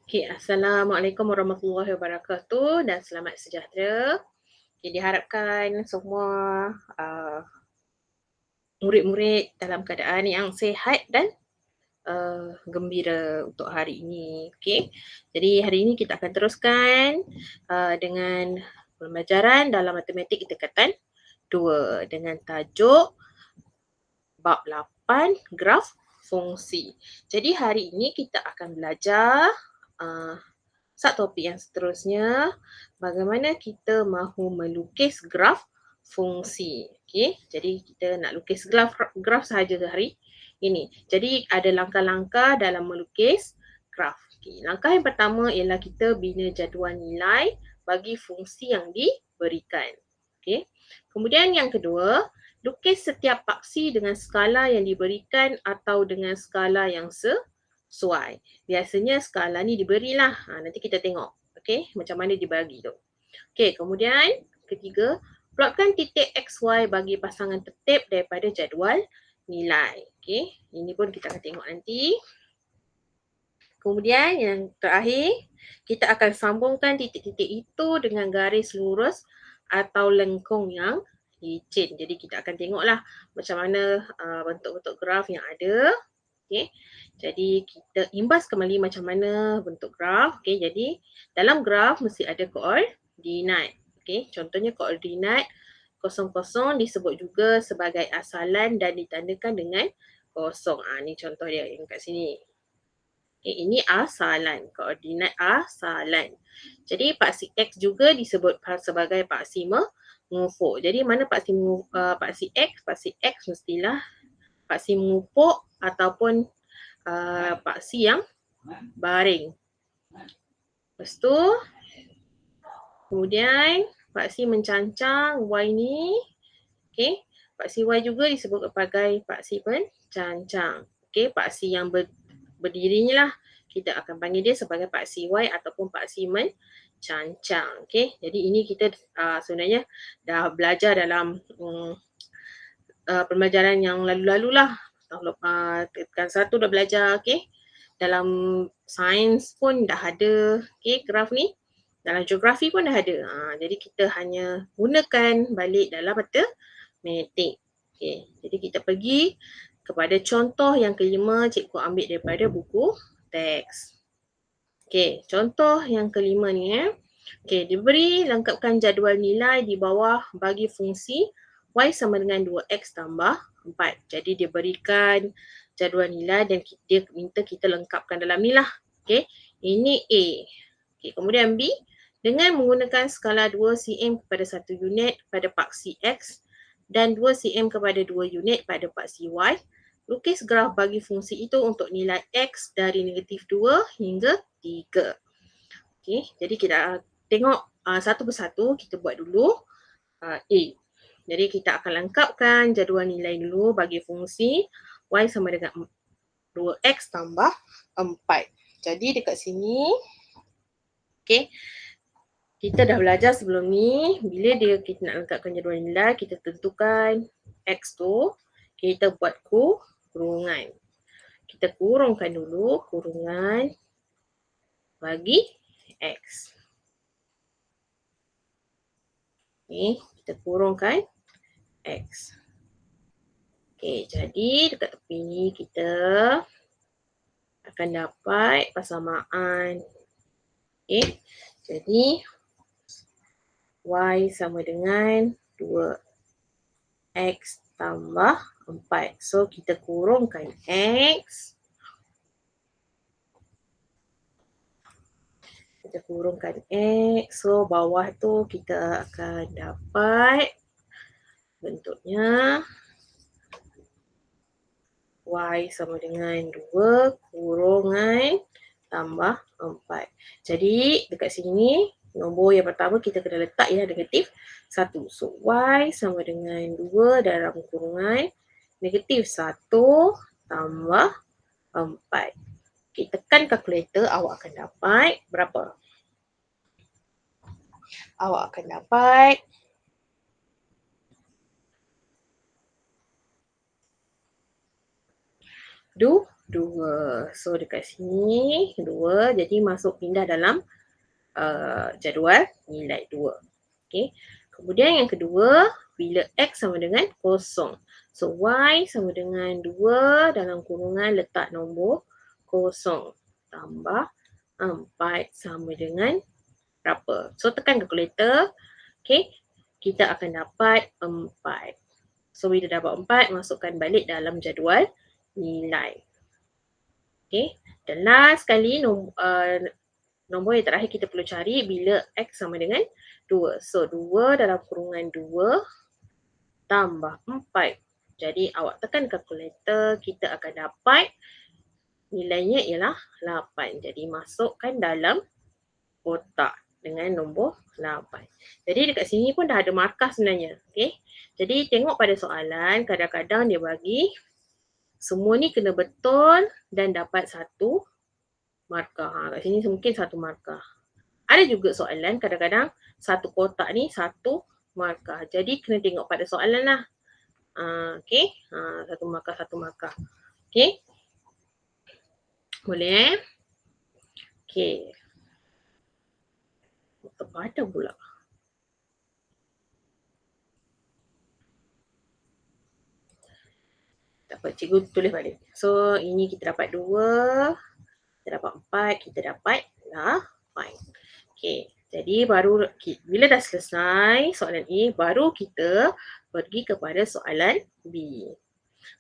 Okay, Assalamualaikum warahmatullahi wabarakatuh dan selamat sejahtera. Okay, diharapkan semua uh, murid-murid dalam keadaan yang sihat dan gembira untuk hari ini. Okay, jadi hari ini kita akan teruskan dengan pembelajaran dalam matematik tingkatan 2 dengan tajuk bab 8 graf fungsi. Jadi hari ini kita akan belajar topik yang seterusnya, bagaimana kita mahu melukis graf fungsi. Okey, jadi kita nak lukis graf sahaja hari ini. Jadi ada langkah-langkah dalam melukis graf. Okey, langkah yang pertama ialah kita bina jadual nilai bagi fungsi yang diberikan. Okey. Kemudian yang kedua, lukis setiap paksi dengan skala yang diberikan atau dengan skala yang sesuai. Biasanya skala ni diberilah. Nanti kita tengok. Okey, macam mana dibagi tu. Okey, kemudian ketiga, plotkan titik XY bagi pasangan tertib daripada jadual nilai. Okey, ini pun kita akan tengok nanti. Kemudian yang terakhir, kita akan sambungkan titik-titik itu dengan garis lurus atau lengkung yang licin. Jadi kita akan tengoklah macam mana bentuk-bentuk graf yang ada. Okey. Jadi kita imbas kembali macam mana bentuk graf. Okey, jadi dalam graf mesti ada koordinat. Okey, contohnya koordinat 00 disebut juga sebagai asalan dan ditandakan dengan kosong. Ni contoh dia yang kat sini. Okay, ini asalan, koordinat asalan. Jadi paksi X juga disebut sebagai paksi mengufuk. Jadi mana paksi X? Paksi X mestilah paksi mengupuk ataupun paksi yang baring. Lepas tu, kemudian paksi mencancang Y ni. Okay, paksi Y juga disebut sebagai paksi pencancang. Okay, paksi yang berdiri ni lah kita akan panggil dia sebagai paksi Y ataupun paksi mencancang. Okay, jadi ini kita sebenarnya dah belajar dalam pembelajaran yang lalu-lalu lah. Tekan 1 dah belajar. Okay, dalam sains pun dah ada graf ni. Dalam geografi pun dah ada. Jadi kita hanya gunakan balik dalam matematik. Okay, jadi kita pergi kepada contoh yang kelima, cikgu ambil daripada buku teks. Okay, contoh yang kelima ni Okay, diberi lengkapkan jadual nilai di bawah bagi fungsi Y sama dengan 2X tambah 4. Jadi dia berikan jadual nilai dan dia minta kita lengkapkan dalam ni lah. Okay, ini A. Okay, kemudian B, dengan menggunakan skala 2 cm kepada 1 unit pada paksi X dan 2 cm kepada 2 unit pada paksi Y, lukis graf bagi fungsi itu untuk nilai X dari negatif 2 hingga 3. Okay, jadi kita tengok satu persatu, kita buat dulu A. Jadi kita akan lengkapkan jadual nilai dulu bagi fungsi Y sama dengan 2X tambah 4. Jadi dekat sini, okay, kita dah belajar sebelum ni, bila kita nak lengkapkan jadual nilai, kita tentukan X tu, kita buat kurungan. Kita kurungkan dulu, kurungan bagi X. Ni, kita kurungkan X. Okay, jadi dekat tepi ni kita akan dapat persamaan. Okay, jadi Y sama dengan 2X tambah 4. So, kita kurungkan X. Kita kurungkan X. So, bawah tu kita akan dapat bentuknya Y sama dengan 2 kurungan tambah 4. Jadi, dekat sini, nombor yang pertama kita kena letak ya negatif 1. So, Y sama dengan 2 dalam kurungan negatif 1 tambah 4. Okay, tekan kalkulator, awak akan dapat berapa? Awak akan dapat 2 2. So dekat sini 2, jadi masuk pindah dalam jadual nilai 2. Okay. Kemudian yang kedua, bila X sama dengan 0. So Y sama dengan 2 dalam kurungan letak nombor 0 tambah 4 sama dengan berapa? So tekan kalkulator. Okay. Kita akan dapat 4. So bila dapat 4, masukkan balik dalam jadual nilai. Okay. Dan last sekali nombor yang terakhir kita perlu cari bila X sama dengan 2. So 2 dalam kurungan 2 tambah 4. Jadi awak tekan kalkulator, kita akan dapat nilainya ialah 8. Jadi masukkan dalam kotak dengan nombor 8. Jadi dekat sini pun dah ada markah sebenarnya. Okay. Jadi tengok pada soalan, kadang-kadang dia bagi semua ni kena betul dan dapat satu markah. Kat sini mungkin satu markah. Ada juga soalan kadang-kadang satu kotak ni satu markah. Jadi kena tengok pada soalan lah. Okay. Satu markah. Okay. Boleh? Okay. Terpada pula. Tak apa, cikgu tulis balik. So, ini kita dapat 2, kita dapat 4, kita dapat 8. Okay, jadi baru bila dah selesai soalan A, baru kita pergi kepada soalan B.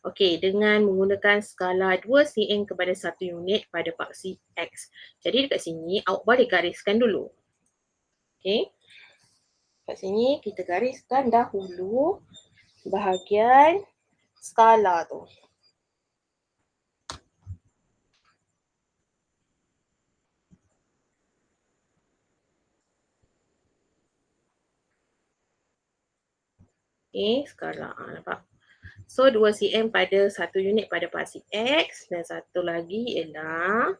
Okay, dengan menggunakan skala 2 cm kepada 1 unit pada paksi X. Jadi dekat sini, awak boleh gariskan dulu. Okay, kat sini kita gariskan dahulu bahagian skala tu. Okay, skala. Nampak? So 2 cm pada 1 unit pada paksi X dan satu lagi ialah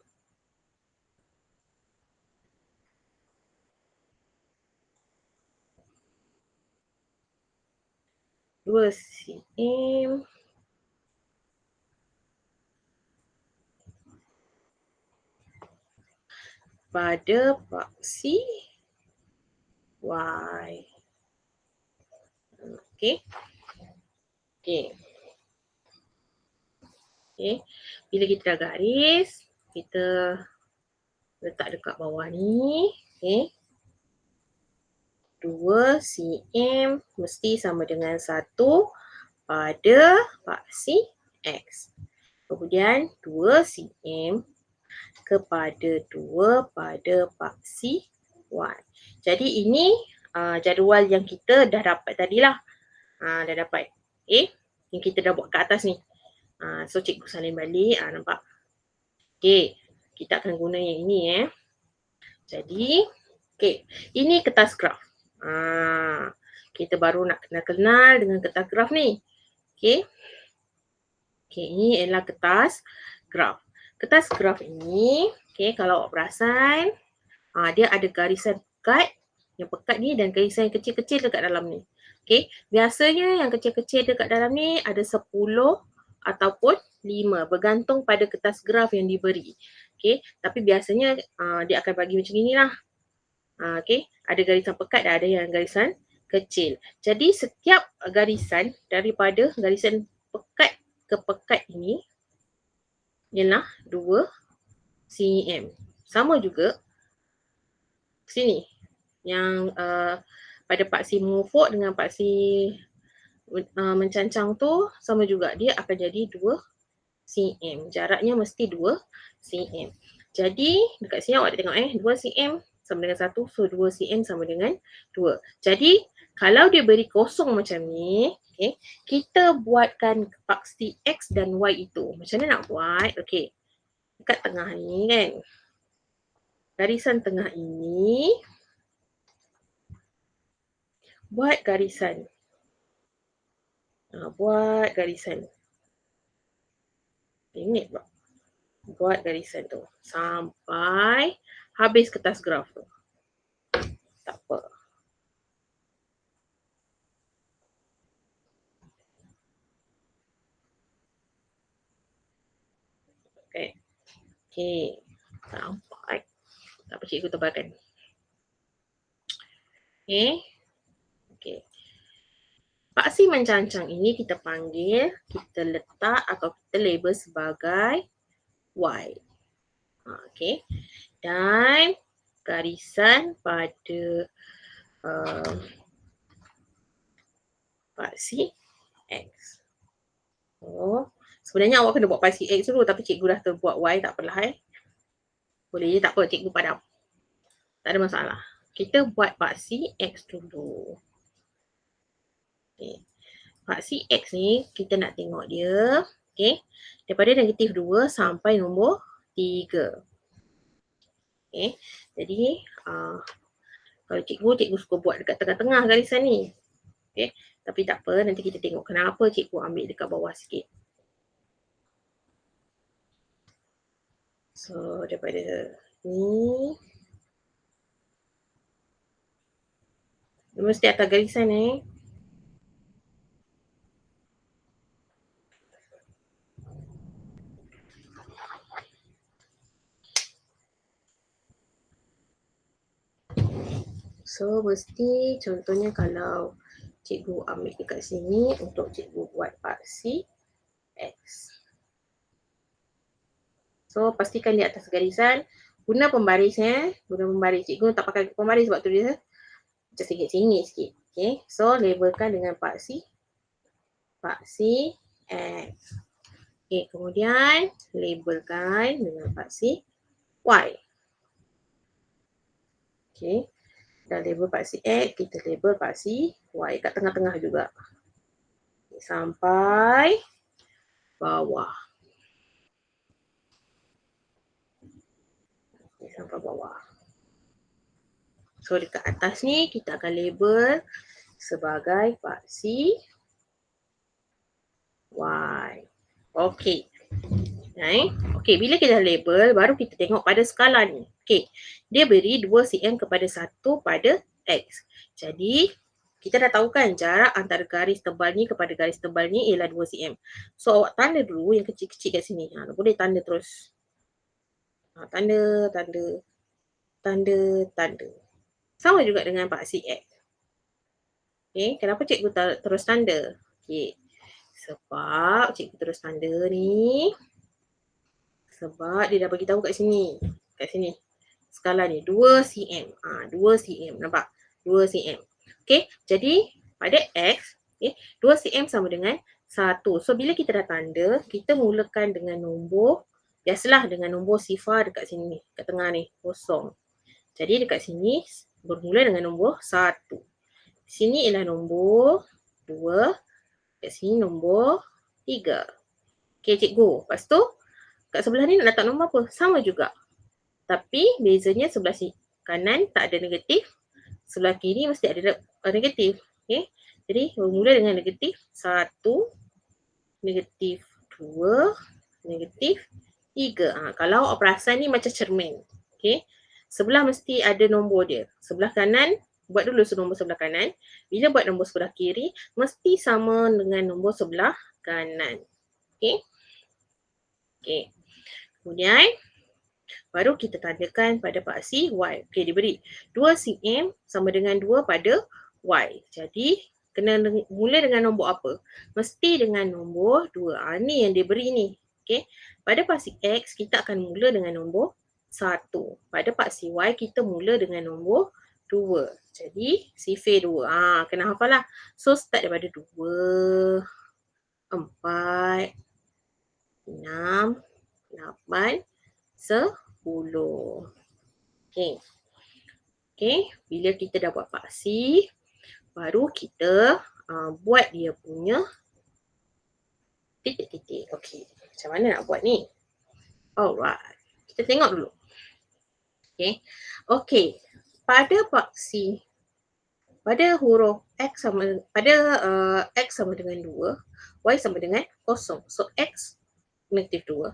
2 cm pada paksi Y. Okay. Okay. Okay. Bila kita dah garis, kita letak dekat bawah ni. Okay. 2 cm mesti sama dengan 1 pada paksi X. Kemudian 2 cm kepada 2 pada paksi Y. Jadi ini jadual yang kita dah dapat tadilah. Dah dapat. Okay. Yang kita dah buat kat atas ni. So cikgu salin balik. Nampak? Okay. Kita akan guna yang ini. Jadi, okay. Ini kertas graf. Kita baru nak kenal dengan kertas graf ni. Okay. Okay, ini adalah kertas graf. Kertas graf ini, okay, kalau awak perasan, dia ada garisan pekat, yang pekat ni dan garisan yang kecil-kecil dekat dalam ni. Okay, biasanya yang kecil-kecil dekat dalam ni ada 10 ataupun 5 bergantung pada kertas graf yang diberi. Okay, tapi biasanya dia akan bagi macam ni lah. Okay, ada garisan pekat dan ada yang garisan kecil. Jadi setiap garisan daripada garisan pekat ke pekat ini ialah 2 cm. Sama juga sini yang pada paksi mengufuk dengan paksi mencancang tu sama juga, dia akan jadi 2 cm. Jaraknya mesti 2 cm. Jadi dekat sini awak tengok 2 cm sama dengan 1, so 2 cm sama dengan 2. Jadi kalau dia beri kosong macam ni, okay, kita buatkan paksi X dan Y itu. Macam mana nak buat? Okay, dekat tengah ni kan, garisan tengah ini, buat garisan. Buat garisan. Ini buat garisan tu sampai habis kertas graf tu. Tak apa. X. Okay. Tak nampak kan? Tak apa, cikgu tebalkan. Okay. Okay. Paksi mencancang ini kita panggil, kita letak atau kita label sebagai Y. Okay. Dan garisan pada paksi X. Oh, sebenarnya awak kena buat paksi X dulu, tapi cikgu dah terbuat Y, tak apalah Boleh je, tak apa, cikgu padam. Tak ada masalah. Kita buat paksi X dulu. Okay. Paksi X ni kita nak tengok dia, okay, daripada negatif 2 sampai nombor 3. Okay. Jadi kalau cikgu suka buat dekat tengah-tengah garisan ni. Okay. Tapi tak apa, nanti kita tengok kenapa cikgu ambil dekat bawah sikit. So daripada ni, dia mesti atas garisan ni. So mesti contohnya kalau cikgu ambil dekat sini untuk cikgu buat paksi X. So pastikan di atas garisan, guna pembaris guna pembaris. Cikgu tak pakai pembaris sebab tu dia macam singit-singit sikit. Okay, so labelkan dengan paksi X. Okay, kemudian labelkan dengan paksi Y. Okay, dah label paksi X, kita label paksi Y kat tengah-tengah juga. Okay, sampai bawah. Okay, sampai bawah. So dekat atas ni kita akan label sebagai paksi Y. Okay. Okay, bila kita label, baru kita tengok pada skala ni. Okay, dia beri 2 cm kepada 1 pada X. Jadi, kita dah tahu kan jarak antara garis tebal ni kepada garis tebal ni ialah 2 cm. So, awak tanda dulu yang kecil-kecil kat sini. Boleh tanda terus. Tanda. Sama juga dengan paksi X. Okay, kenapa cikgu terus tanda? Okay, sebab cikgu terus tanda ni, sebab dia dah bagi tahu kat sini. Skala ni 2 cm. 2 cm. Nampak? 2 cm. Okay, jadi pada X, okay, 2 cm sama dengan 1. So bila kita dah tanda, kita mulakan dengan nombor, biasalah dengan nombor sifar dekat sini, kat tengah ni, kosong. Jadi dekat sini bermula dengan nombor 1. Sini ialah nombor 2. Kat sini nombor 3. Okay, cikgu. Lepas tu, kat sebelah ni nak letak nombor apa? Sama juga. Tapi bezanya sebelah kanan tak ada negatif. Sebelah kiri mesti ada negatif. Okay. Jadi bermula dengan negatif 1, negatif 2, negatif 3. Kalau awak perasan ni macam cermin. Okay. Sebelah mesti ada nombor dia. Sebelah kanan, buat dulu nombor sebelah kanan. Bila buat nombor sebelah kiri, mesti sama dengan nombor sebelah kanan. Okay. Okay. Kemudian, baru kita tandakan pada paksi Y. Okay, diberi 2 cm sama dengan 2 pada Y. Jadi, kena mula dengan nombor apa? Mesti dengan nombor 2. Ni yang dia beri ni. Okay. Pada paksi X, kita akan mula dengan nombor 1. Pada paksi Y, kita mula dengan nombor 2. Jadi, sifir 2. Kena hafal lah. So, start daripada 2, 4, 6, 8, 10. Okay. Okay. Bila kita dah buat paksi, baru kita buat dia punya titik-titik. Okay. Macam mana nak buat ni? Alright. Kita tengok dulu. Okay. Okay. Pada paksi, pada huruf X sama, pada X sama dengan 2, Y sama dengan 0. So, X negatif 2.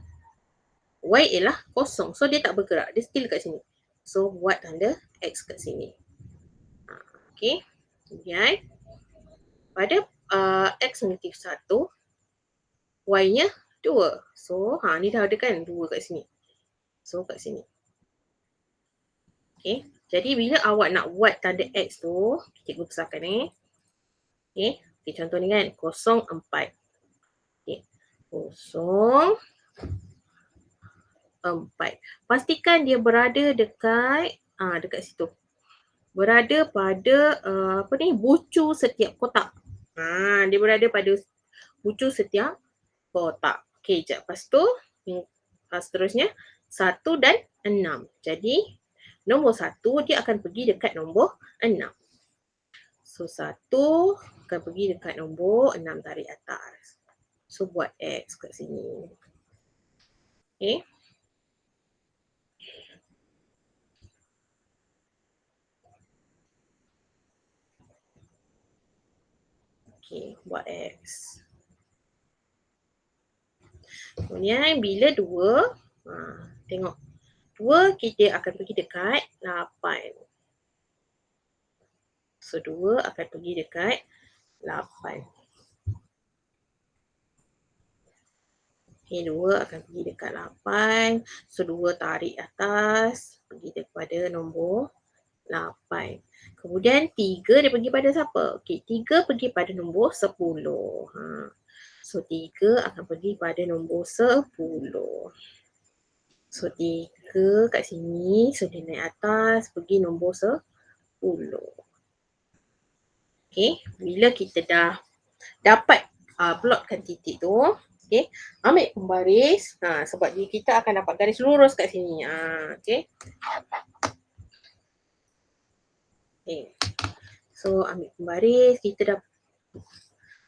Y ialah kosong. So, dia tak bergerak. Dia still kat sini. So, buat tanda X kat sini. Okay. Kemudian, pada X negatif 1, Y-nya 2. So, ni dah ada kan 2 kat sini. So, kat sini. Okay. Jadi, bila awak nak buat tanda X tu, cikgu besarkan ni. Okay. Contoh ni kan, 04. Okay. 04. Pastikan dia berada dekat situ. Berada pada bucu setiap kotak. Dia berada pada bucu setiap kotak. Okey, lepas tu seterusnya 1 dan 6. Jadi nombor 1 dia akan pergi dekat nombor 6. So 1 akan pergi dekat nombor 6 tarik atas. So buat X kat sini. Okey. Okey, buat X. Kemudian bila 2, tengok 2 kita akan pergi dekat 8. So 2 akan pergi dekat 8. Okay, 2 akan pergi dekat 8. So 2 tarik atas, pergi daripada nombor 8. Kemudian 3 dia pergi pada siapa? Okay, 3 pergi pada nombor 10. So 3 akan pergi pada nombor 10. So 3 kat sini, so dia naik atas, pergi nombor 10. Okay, bila kita dah dapat plotkan titik tu, okay, ambil pembaris, sebab kita akan dapat garis lurus kat sini. Okay. Okay. So ambil pembaris,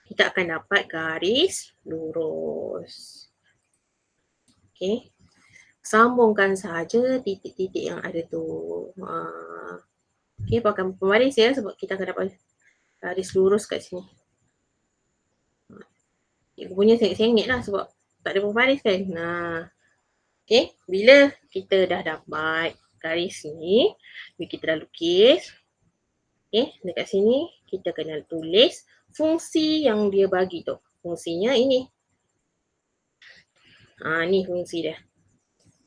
kita akan dapat garis lurus. Okay. Sambungkan sahaja titik-titik yang ada tu. Okay, pakai pembaris ya, sebab kita akan dapat garis lurus kat sini. Cikgu punya sengit-sengit lah sebab tak ada pembaris kan. Okay, bila kita dah dapat garis ni, bila kita dah lukis, okay, dekat sini kita kena tulis fungsi yang dia bagi tu. Fungsinya ini. Ni fungsi dia.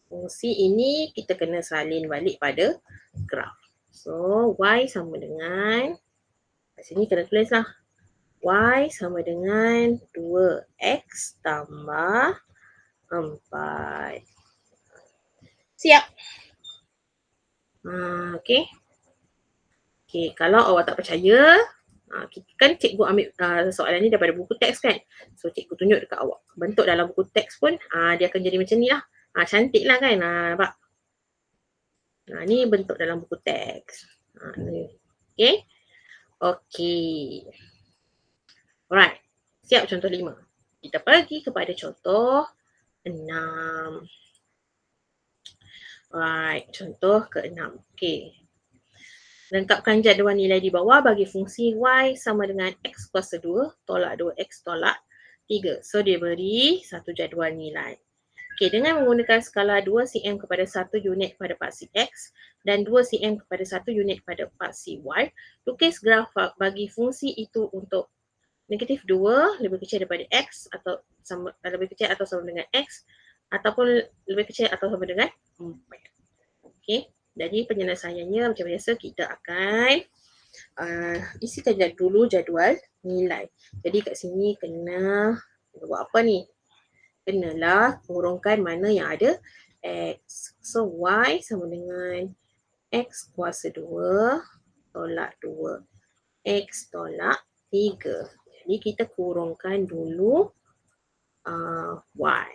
Fungsi ini kita kena salin balik pada graf. So, Y sama dengan, kat sini kena tulis lah. Y sama dengan 2X tambah 4. Siap. Okay. Okay, kalau awak tak percaya, kan cikgu ambil soalan ni daripada buku teks kan. So, cikgu tunjuk dekat awak. Bentuk dalam buku teks pun dia akan jadi macam ni lah. Cantik lah kan. Nampak? Ni bentuk dalam buku teks. Okay. Okay. Alright. Siap contoh 5. Kita pergi kepada contoh 6. Alright. Contoh ke-6. Okay. Lengkapkan jadual nilai di bawah bagi fungsi Y sama dengan X kuasa 2 tolak 2X tolak 3. So, dia beri satu jadual nilai. Okay, dengan menggunakan skala 2 cm kepada 1 unit pada paksi X dan 2 cm kepada 1 unit pada paksi Y, lukis graf bagi fungsi itu untuk negatif 2 lebih kecil daripada X atau lebih kecil atau sama dengan X ataupun lebih kecil atau sama dengan 4. Okay, jadi penyelesaiannya macam biasa kita akan isikan dulu jadual nilai. Jadi kat sini kena buat apa ni? Kenalah kurungkan mana yang ada X. So, Y sama dengan X kuasa 2 tolak 2. X tolak 3. Jadi, kita kurungkan dulu Y.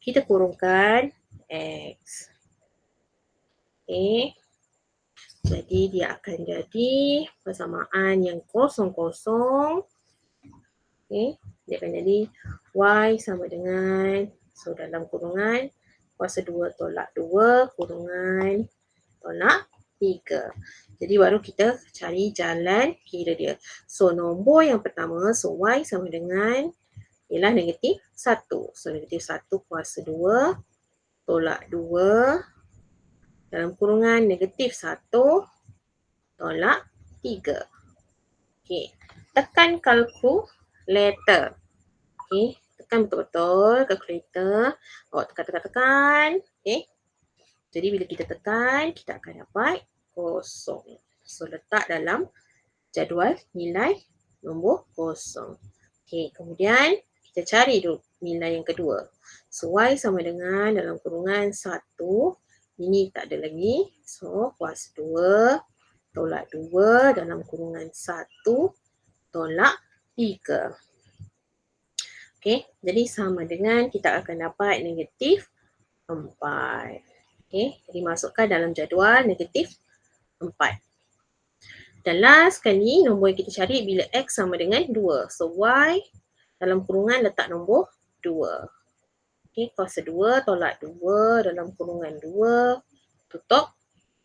Kita kurungkan X. Okay. Jadi, dia akan jadi persamaan yang kosong-kosong. Okay. Dia akan jadi Y sama dengan, so dalam kurungan, kuasa 2 tolak 2, kurungan tolak 3. Jadi baru kita cari jalan kira dia. So nombor yang pertama, so Y sama dengan, ialah negatif 1. So negatif 1 kuasa 2 tolak 2, dalam kurungan negatif 1 tolak 3. Okay. Tekan kalkulator. Okay, tekan betul-betul kalkulator. Awak tekan. Okay. Jadi bila kita tekan, kita akan dapat kosong. So letak dalam jadual nilai nombor kosong. Okay, kemudian kita cari dulu nilai yang kedua. So Y sama dengan dalam kurungan 1. Ini tak ada lagi. So kuasa 2 tolak 2 dalam kurungan 1 tolak 3. Okay, jadi sama dengan kita akan dapat negatif 4. Okay, jadi masukkan dalam jadual negatif 4. Dan last sekali nombor yang kita cari bila X sama dengan 2. So Y dalam kurungan letak nombor 2. Okay, kuasa 2 tolak 2 dalam kurungan 2 tutup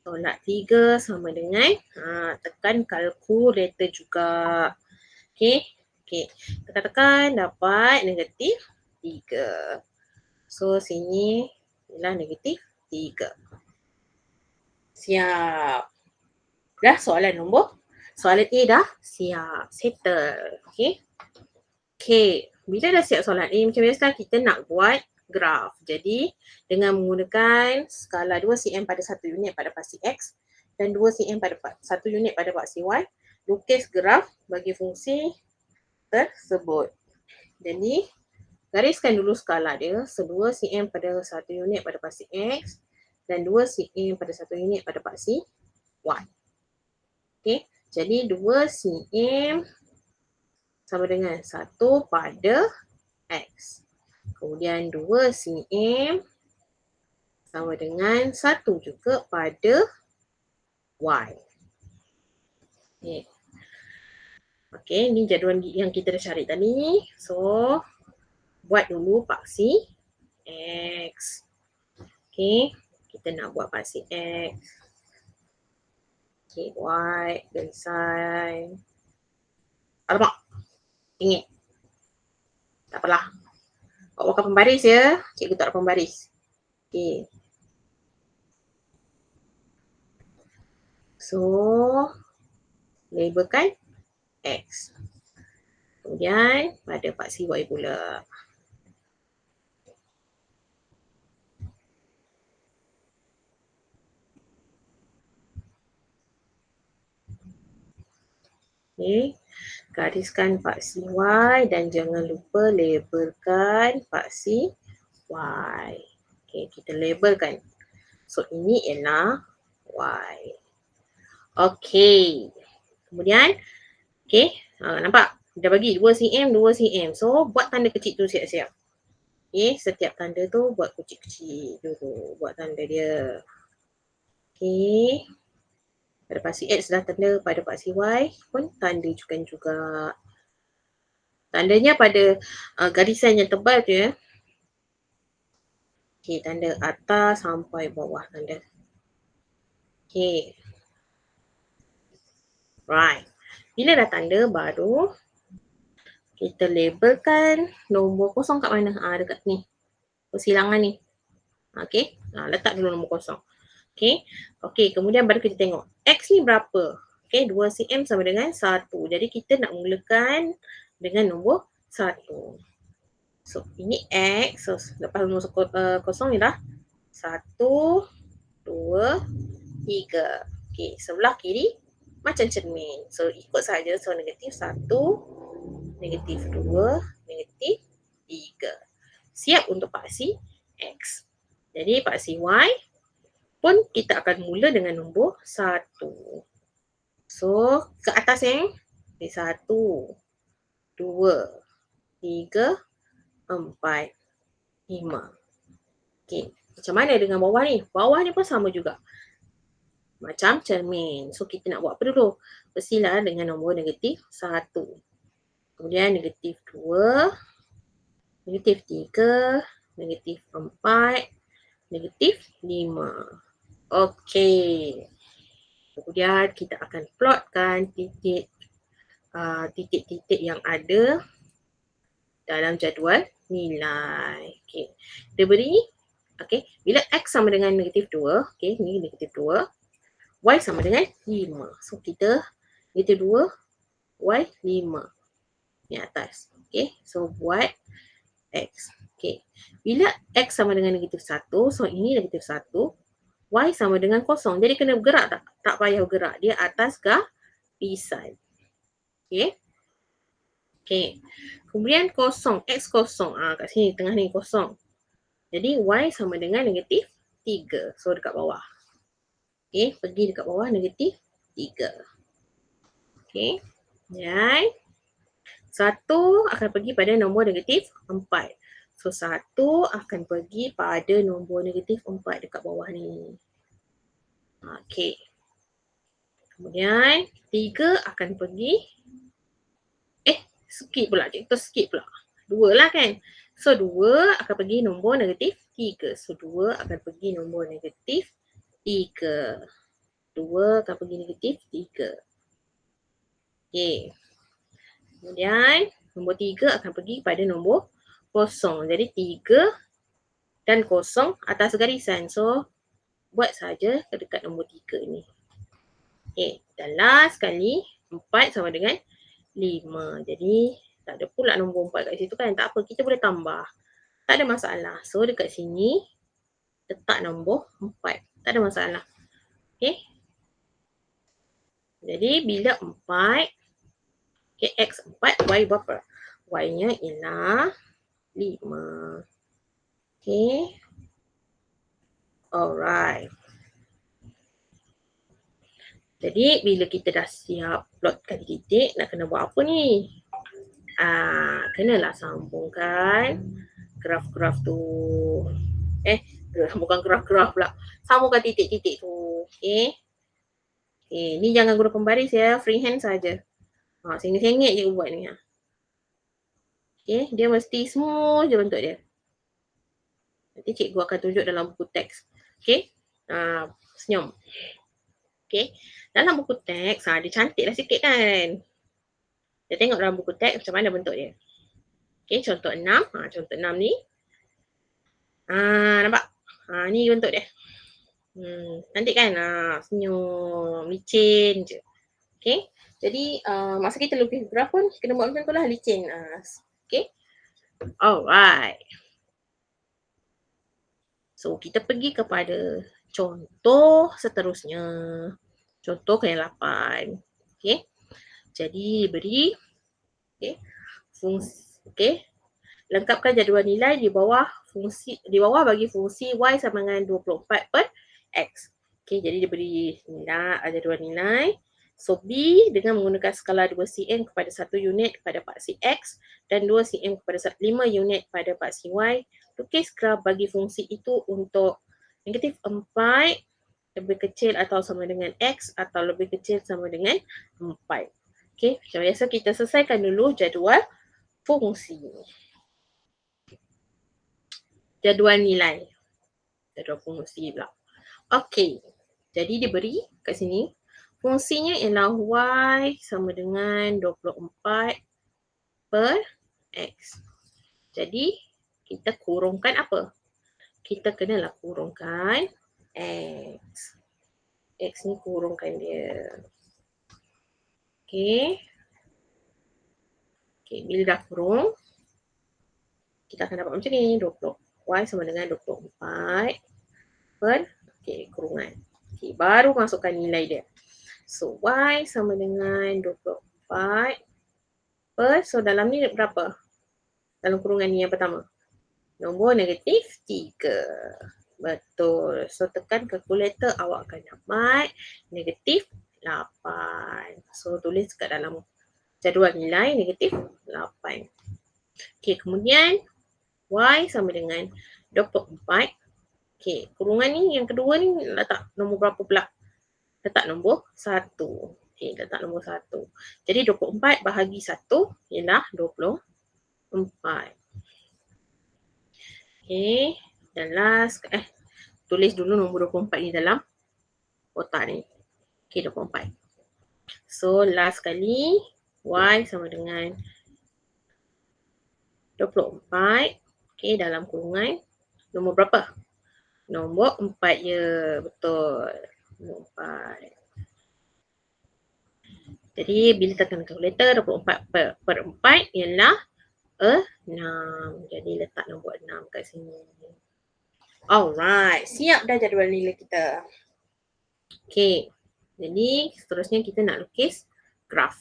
tolak 3 sama dengan tekan kalkulator juga. Okay, tekan dapat negatif 3. So sini ialah negatif 3. Siap. Dah soalan A dah siap. Settle. Okay. Bila dah siap soalan A, macam biasa kita nak buat graf. Jadi dengan menggunakan skala 2 cm pada 1 unit pada pasti X dan 2 cm pada 1 unit pada pasti Y, lukis graf bagi fungsi tersebut. Jadi gariskan dulu skala dia. 2 cm pada 1 unit pada pasti X dan 2 cm pada 1 unit pada pasti Y. Okay. Jadi 2 cm sama dengan 1 pada X. Kemudian 2 cm sama dengan 1 juga pada Y. Okay, ni jadual yang kita dah cari tadi. So, buat dulu paksi X. Okay, kita nak buat paksi X. Okay, Y, gariskan. Alamak, ingat. Tak apalah. Awak bukan pembaris ya. Cikgu tak ada pembaris. Okay. So, labelkan X. Kemudian pada paksi Y pula. Okay. Gariskan paksi Y dan jangan lupa labelkan paksi Y. Okay, kita labelkan. So, ini ialah Y. Okay. Kemudian, okay, nampak? Dah bagi 2 cm, 2 cm. So, buat tanda kecil tu siap-siap. Okay, setiap tanda tu buat kecil-kecil dulu. Buat tanda dia. Okay. Pada paksi X dah tanda, pada paksi Y pun tanda juga. Tandanya pada garisan yang tebal tu ya. Okay, tanda atas sampai bawah tanda. Okay. Right. Bila dah tanda baru kita labelkan nombor kosong kat mana? Dekat ni. Persilangan ni. Okay. Letak dulu nombor kosong. Okay. Okay, kemudian baru kita tengok. X ni berapa? Okay, 2 cm sama dengan 1. Jadi kita nak mulakan dengan nombor 1. So, ini X. So, lepas nombor kosong ni dah 1, 2, 3. Okay, sebelah kiri macam cermin. So, ikut saja. So, negatif 1, negatif 2, negatif 3. Siap untuk paksi X. Jadi, paksi Y pun kita akan mula dengan nombor 1. So, ke atas 1, 2, 3, 4, 5. Okay. Macam mana dengan bawah ni? Bawah ni pun sama juga. Macam cermin. So, kita nak buat apa dulu? Persilah dengan nombor negatif 1. Kemudian negatif 2, negatif 3, negatif 4, negatif 5. Okey. Kemudian kita akan plotkan titik-titik yang ada dalam jadual nilai. Okey. Dia beri, okey, bila X sama dengan negatif 2, okey, ni negatif 2, Y sama dengan 5. So kita negatif 2, Y 5. Ni atas. Okey, so buat X. Okay. Bila X sama dengan negatif 1, so ini negatif 1, Y sama dengan kosong. Jadi kena bergerak tak? Tak payah bergerak. Dia atas gapisan. Okay. Okay. Kemudian kosong. X kosong. Kat sini tengah ni kosong. Jadi Y sama dengan negatif 3. So dekat bawah. Okay. Pergi dekat bawah negatif 3. Okay. Dan 1 akan pergi pada nombor negatif 4. So 1 akan pergi pada nombor negatif 4 dekat bawah ni. Okay. Kemudian 3 akan pergi skip pula. Cikgu skip pula. 2 lah kan. So 2 akan pergi nombor negatif 3. So 2 akan pergi nombor negatif 3. 2 akan pergi negatif 3. Okay. Kemudian nombor 3 akan pergi pada nombor kosong. Jadi 3 dan kosong atas garisan. So buat saja ke dekat nombor 3 ni. Okay. Dan last sekali 4 sama dengan 5. Jadi tak ada pula nombor 4 kat situ kan. Tak apa, kita boleh tambah. Tak ada masalah. So dekat sini letak nombor 4. Tak ada masalah. Okay. Jadi bila 4, okay, X 4, Y berapa? Y-nya ialah 5. Okay. Alright. Jadi bila kita dah siap plot kali titik, nak kena buat apa ni? Kenalah sambungkan graf-graf tu. Bukan graf-graf pula. Sambungkan titik-titik tu. Okay. Okay, ni jangan guna pembaris ya. Freehand saja. Sengit-sengit je buat ni. Okay, dia mesti smooth je bentuk dia. Nanti cikgu akan tunjuk dalam buku teks. Okay. Senyum. Okay. Dalam buku teks, dia cantik lah sikit kan. Kita tengok dalam buku teks macam mana bentuk dia. Okay, contoh 6. Contoh 6 ni. Nampak? Ni bentuk dia. Cantik kan? Senyum, licin je. Okay. Jadi, masa kita lukis graf pun, kena buat macam tu lah, licin. Okay. Alright. So, kita pergi kepada contoh seterusnya. Contoh ke yang 8. Okay. Jadi, beri. Okay. Fungsi. Okay. Lengkapkan jadual nilai di bawah fungsi, di bawah bagi fungsi Y sama dengan 24 per X. Okay. Jadi, dia beri nilai, jadual nilai. So, B dengan menggunakan skala 2 cm kepada 1 unit kepada paksi X dan 2 cm kepada 5 unit pada paksi Y. Lukis graf bagi fungsi itu untuk negatif 4 lebih kecil atau sama dengan X atau lebih kecil sama dengan 4. Okay, macam biasa kita selesaikan dulu jadual fungsi. Jadual nilai. Jadual fungsi pula. Okay, jadi diberi kat sini. Fungsinya ialah Y sama dengan 24 per X. Jadi, kita kurungkan apa? Kita kenalah kurungkan X. X ni kurungkan dia. Okay. Okay, bila dah kurung, kita akan dapat macam ni. 20. Y sama dengan 24 per, okay, kurungan. Okay, baru masukkan nilai dia. So, Y sama dengan 24 per, so dalam ni berapa? Dalam kurungan ni yang pertama. Nombor negatif 3. Betul. So, tekan kalkulator, awak akan dapat negatif 8. So, tulis kat dalam jadual nilai negatif 8. Okay, kemudian Y sama dengan 24. Okay, kurungan ni yang kedua ni letak nombor berapa pula? Letak nombor 1. Okay, letak nombor 1. Jadi 24 bahagi 1 ialah 24. Okay, dan last, tulis dulu nombor 24 ni dalam kotak ni. Okay, 24. So, last kali, Y sama dengan 24. Okay, dalam kurungan, nombor berapa? Nombor 4 je, betul. Nombor 4. Jadi, bila tekan kalkulator, 24 per 4 ialah 6. Jadi letak nombor 6 kat sini. Alright, siap dah jadual nilai kita. Okay, jadi seterusnya kita nak lukis graf.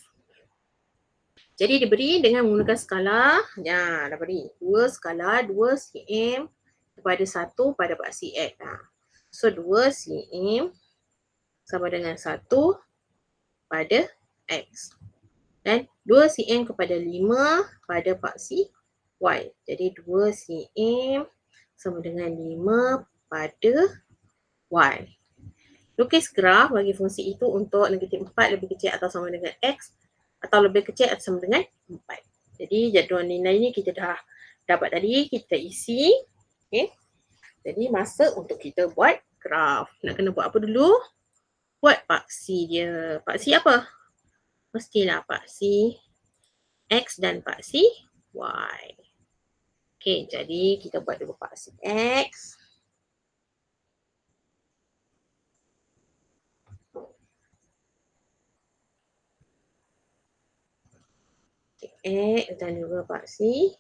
Jadi diberi dengan menggunakan skala, ya dah beri 2 skala 2 cm kepada 1 pada paksi X. So 2 cm sama dengan 1 pada X. Dan 2 cm kepada 5 pada paksi Y. Jadi 2 cm sama dengan 5 pada Y. Lukis graf bagi fungsi itu untuk negatif 4 lebih kecil atau sama dengan X atau lebih kecil atau sama dengan 4. Jadi jadual nilai ni kita dah dapat tadi, kita isi. Okay. Jadi masa untuk kita buat graf. Nak kena buat apa dulu? Buat paksi dia. Paksi apa? Mestilah paksi X dan paksi Y. Okay, jadi kita buat dulu paksi X. X dan juga paksi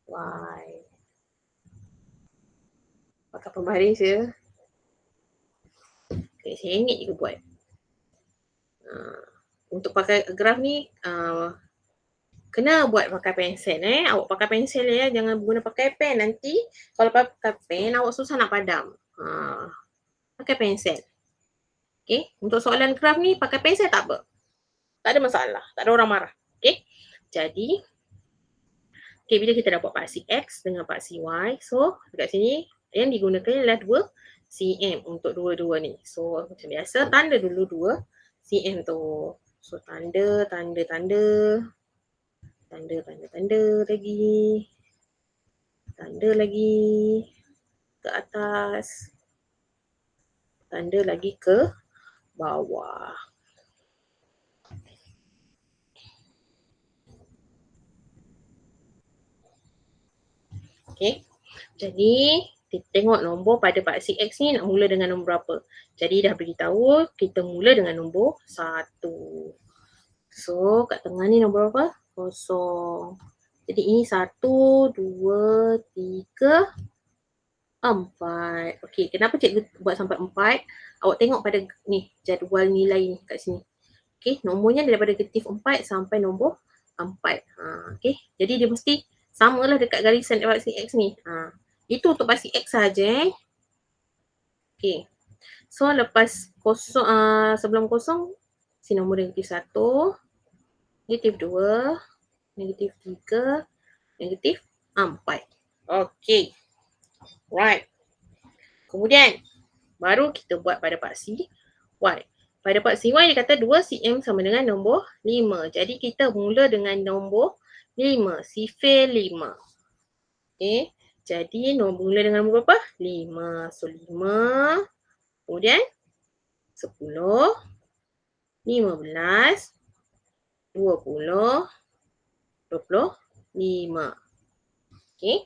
Y. Pakai pembaris ya. Okay, RM1 juga buat. Untuk pakai graf ni, kena buat pakai pensel Awak pakai pensel ya, jangan guna pakai pen. Nanti kalau pakai pen awak susah nak padam. Pakai pensel. Okay, untuk soalan graf ni pakai pensel tak apa. Tak ada masalah, tak ada orang marah. Okay, jadi okay, bila kita dah buat paksi X dengan paksi Y, so dekat sini yang digunakan adalah 2 cm untuk dua-dua ni. So macam biasa tanda dulu 2 cm tu. So tanda lagi. Tanda lagi ke atas. Tanda lagi ke bawah. Okay. Jadi kita tengok nombor pada paksi X ni nak mula dengan nombor berapa. Jadi dah beritahu kita mula dengan nombor 1. So kat tengah ni nombor berapa? 0. Jadi ini 1, 2, 3, 4. Okey, kenapa cikgu buat sampai 4? Awak tengok pada ni jadual nilai ni kat sini. Okey, nombornya daripada negatif 4 sampai nombor 4. Okey, jadi dia mesti samalah dekat garisan paksi X ni. Itu untuk paksi X saja. Okey. So lepas kosong, sebelum kosong si nombor negatif 1, negatif 2, negatif 3, negatif 4. Okey. Right. Kemudian baru kita buat pada paksi Y. Pada paksi Y dia kata 2 cm sama dengan nombor 5. Jadi kita mula dengan nombor 5. Sifir 5. Okay. Jadi mula dengan nombor berapa? 5. So 5. Kemudian 10. 15. 20. 25. Okay.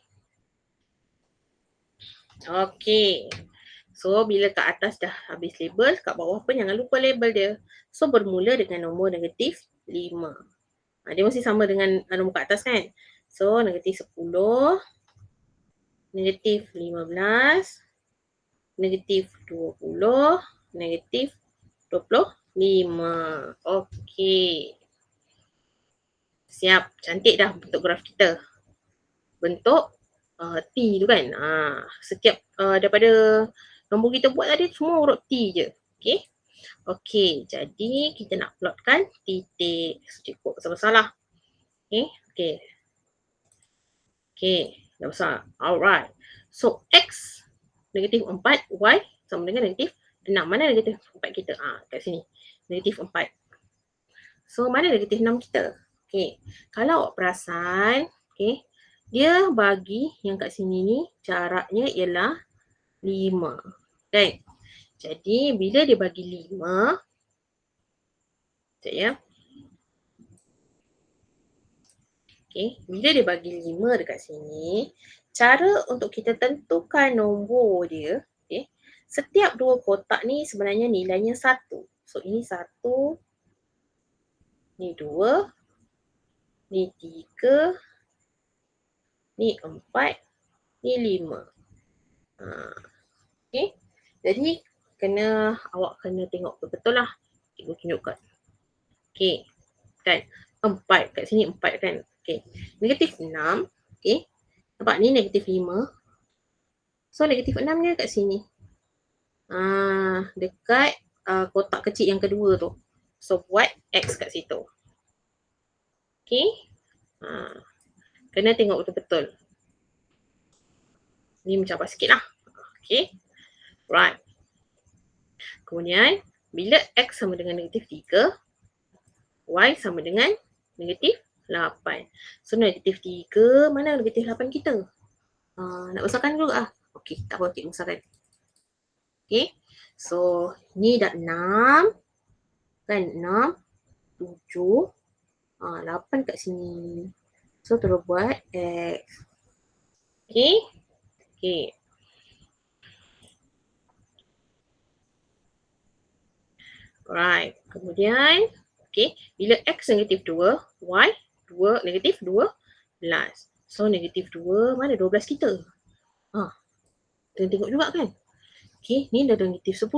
Okay. So bila kat atas dah habis label, kat bawah pun jangan lupa label dia. So bermula dengan nombor negatif 5. Dia mesti sama dengan nombor kat atas kan. So negatif 10, negatif 15, negatif 20, negatif 25. Okey. Siap. Cantik dah bentuk graf kita. Bentuk T tu kan. Setiap daripada nombor kita buat tadi semua huruf T je. Okey. Okey, jadi kita nak plotkan titik. Cukup besar-besar lah. Okey, okey. Okey, dah besar. Alright. So, X negatif 4, Y sama dengan negatif 6. Mana negatif 4 kita? Kat sini. Negatif 4. So, mana negatif 6 kita? Okey, kalau awak perasan, okey, dia bagi yang kat sini ni jaraknya ialah 5. Kan? Jadi, bila dia bagi 5, sekejap ya. Okay. Bila dia bagi 5 dekat sini, cara untuk kita tentukan nombor dia, okay, setiap dua kotak ni sebenarnya nilainya 1. So ini 1, ni 2, ni 3, Ni 4, ni 5. Okay. Jadi awak kena tengok betul-betul lah. Cikgu tunjukkan. Okay. Kan? 4. Kat sini 4 kan? Okay. Negatif 6. Okay. Nampak ni negatif 5. So negatif 6 ni kat sini. Dekat kotak kecil yang kedua tu. So buat X kat situ. Okay. Kena tengok betul-betul. Ni mencabar sikit lah. Okay. Right. Kemudian, bila X sama dengan negatif 3, Y sama dengan negatif 8. So, negatif 3, mana negatif 8 kita? Nak besarkan dulu lah. Okey, tak apa, kita besarkan. Okey, so ni dah 6. Kan, 6, 7, 8 kat sini. So, terus buat X. Okey, okey. Alright, kemudian, okey, bila X negatif 2, Y 2, negatif 12. So, negatif 2, mana 12 kita? Kena tengok juga kan? Okey, ni dah negatif 10.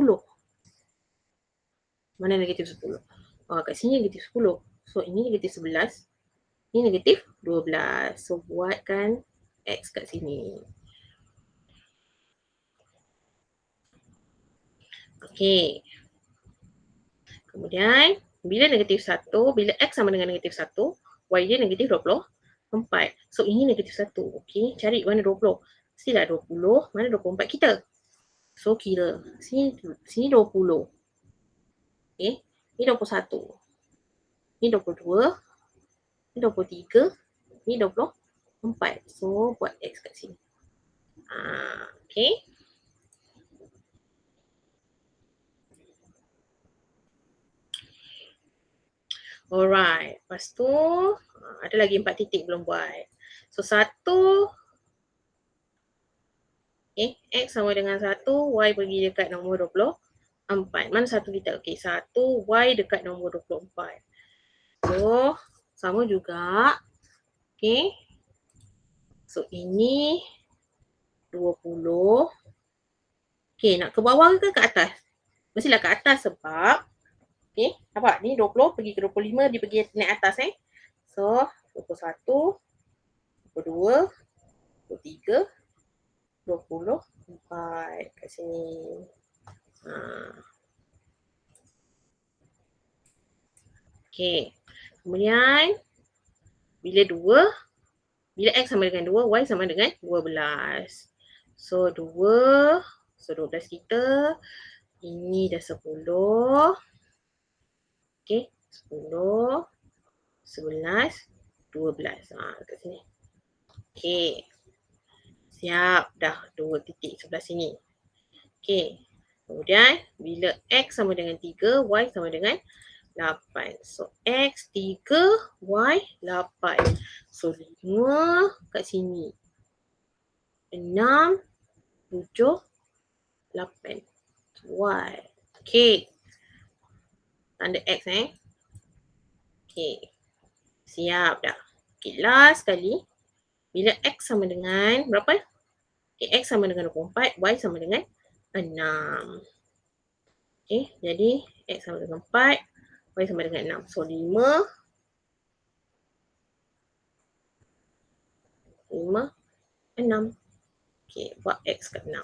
Mana negatif 10? Kat sini negatif 10. So, ini negatif 11. Ini negatif 12. So, buatkan X kat sini. Okey. Kemudian, bila negatif 1, bila X sama dengan negatif 1, Y dia negatif 24. So, ini negatif 1. Okey, cari mana 20. Mestilah 20. Mana 24 kita? So, kira. Sini 20. Okey, ni 21. Ni 22. Ni 23. Ni 24. So, buat X kat sini. Okey. Alright. Lepas tu, ada lagi 4 titik belum buat. So, 1. Okay. X sama dengan 1. Y pergi dekat nombor 24. Mana satu kita? Okay. 1. Y dekat nombor 24. So, sama juga. Okay. So, ini 20. Okay. Nak ke bawah ke ke atas? Mestilah ke atas sebab okay, nampak ni 20 pergi ke 25, dia pergi naik atas So, 21, 22, 23, 24 kat sini. Okay. Kemudian, bila bila X sama dengan 2, Y sama dengan 12. So, 2, so 12 kita. Ini dah 10. Okay, 10, 11, 12. Kat sini. Okay. Siap. Dah 2 titik sebelah sini. Okay. Kemudian, bila X sama dengan 3, Y sama dengan 8. So, X 3, Y 8. So, 5 kat sini. 6, 7, 8. Y. Okay. Tanda X Okay. Siap dah. Okay, last sekali. Bila X sama dengan berapa? Okay, X sama dengan 24, Y sama dengan 6. Okay, jadi X sama dengan 4, Y sama dengan 6. So, 5, 6. Okay, buat X kat 6.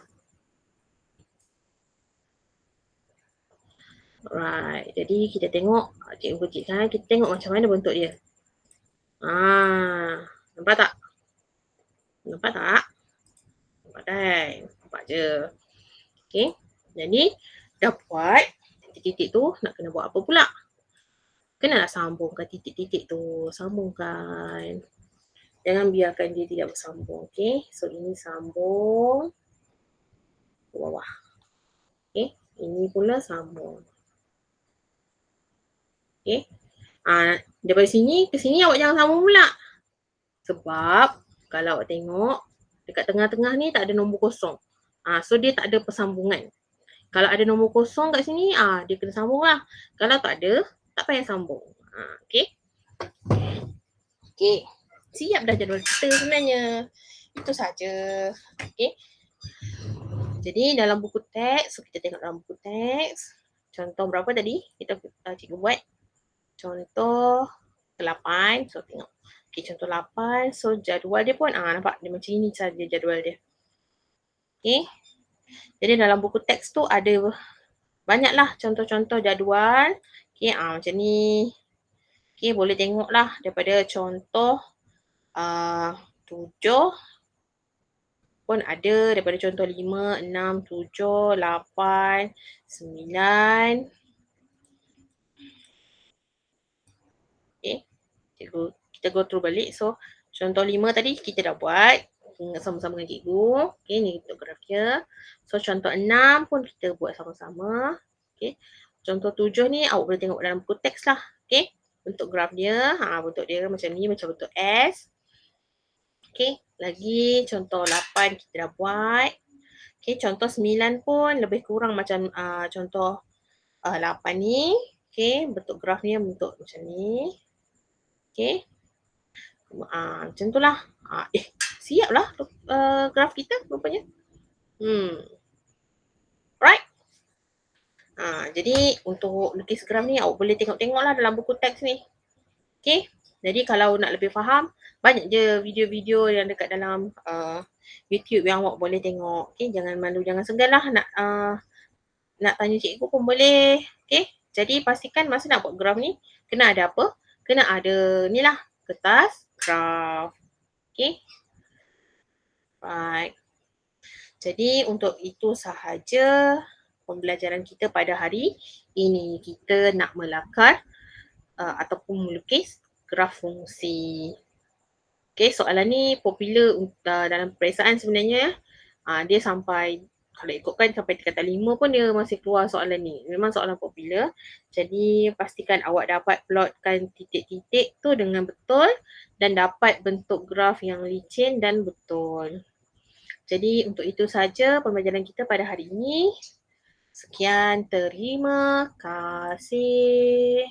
Alright, jadi kita tengok, cikgu kecilkan, kita tengok macam mana bentuk dia. Nampak tak? Nampak tak? Nampak kan? Nampak je. Okay, jadi dah buat titik-titik tu, nak kena buat apa pula? Kenalah sambungkan titik-titik tu, sambungkan. Jangan biarkan dia tidak bersambung, okay? So, ini sambung ke bawah. Okay, ini pula sambung. Okay. Daripada sini ke sini awak jangan sambung pula. Sebab kalau awak tengok dekat tengah-tengah ni tak ada nombor kosong. So dia tak ada persambungan. Kalau ada nombor kosong kat sini, dia kena sambung lah. Kalau tak ada, tak payah sambung. Okay. Okay. siap dah jadual kita sebenarnya. Itu saja. Okey. Jadi dalam buku teks, so kita tengok dalam buku teks. Contoh berapa tadi? Kita cikgu buat. Contoh 8. So tengok. Okey, contoh 8. So jadual dia pun nampak dia macam ini saja jadual dia. Okey. Jadi dalam buku teks tu ada banyaklah contoh-contoh jadual. Okey, macam ni. Okey, boleh tengoklah daripada contoh 7 pun ada, daripada contoh 5, 6, 7, 8, 9. Okay, kita go through balik. So, contoh 5 tadi kita dah buat. Ingat sama-sama dengan cikgu. Okay, ni untuk graf dia. So, contoh 6 pun kita buat sama-sama. Okay, contoh 7 ni awak boleh tengok dalam buku teks lah. Okay, bentuk graf dia. Bentuk dia macam ni, macam bentuk S. Okay, lagi contoh 8 kita dah buat. Okay, contoh 9 pun lebih kurang macam contoh 8 ni. Okay, bentuk graf ni bentuk macam ni. Okay, macam tu lah. Siap lah graf kita rupanya. Right? Jadi untuk lukis graf ni awak boleh tengok-tengok lah dalam buku teks ni. Okay, jadi kalau nak lebih faham, banyak je video-video yang dekat dalam YouTube yang awak boleh tengok. Okay, jangan malu, jangan segan lah nak tanya cikgu pun boleh. Okay, jadi pastikan masa nak buat graf ni, kena ada apa? Kena ada ni lah, kertas graf. Okay, right. Jadi untuk itu sahaja pembelajaran kita pada hari ini. Kita nak melakar ataupun melukis graf fungsi. Okay, soalan ni popular dalam peperiksaan sebenarnya. Dia sampai, kalau ikutkan sampai tingkatan 5 pun dia masih keluar soalan ni. Memang soalan popular. Jadi pastikan awak dapat plotkan titik-titik tu dengan betul dan dapat bentuk graf yang licin dan betul. Jadi untuk itu saja pembelajaran kita pada hari ini. Sekian, terima kasih.